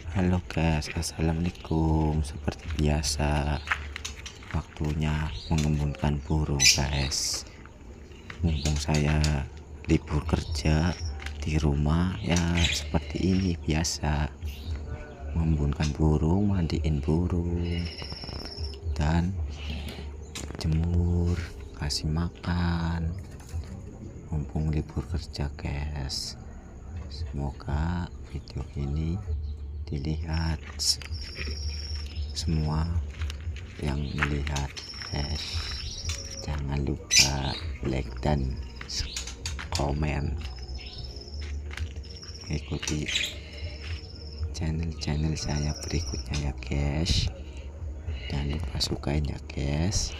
Halo guys, assalamualaikum. Seperti biasa, waktunya mengembunkan burung guys. Mumpung saya libur kerja di rumah, ya seperti ini biasa, mengembunkan burung, mandiin burung, dan jemur, kasih makan. Mumpung libur kerja guys, semoga video ini dilihat semua yang melihat guys. Jangan lupa like dan komen, ikuti channel saya berikutnya ya guys. Jangan lupa sukain ya guys.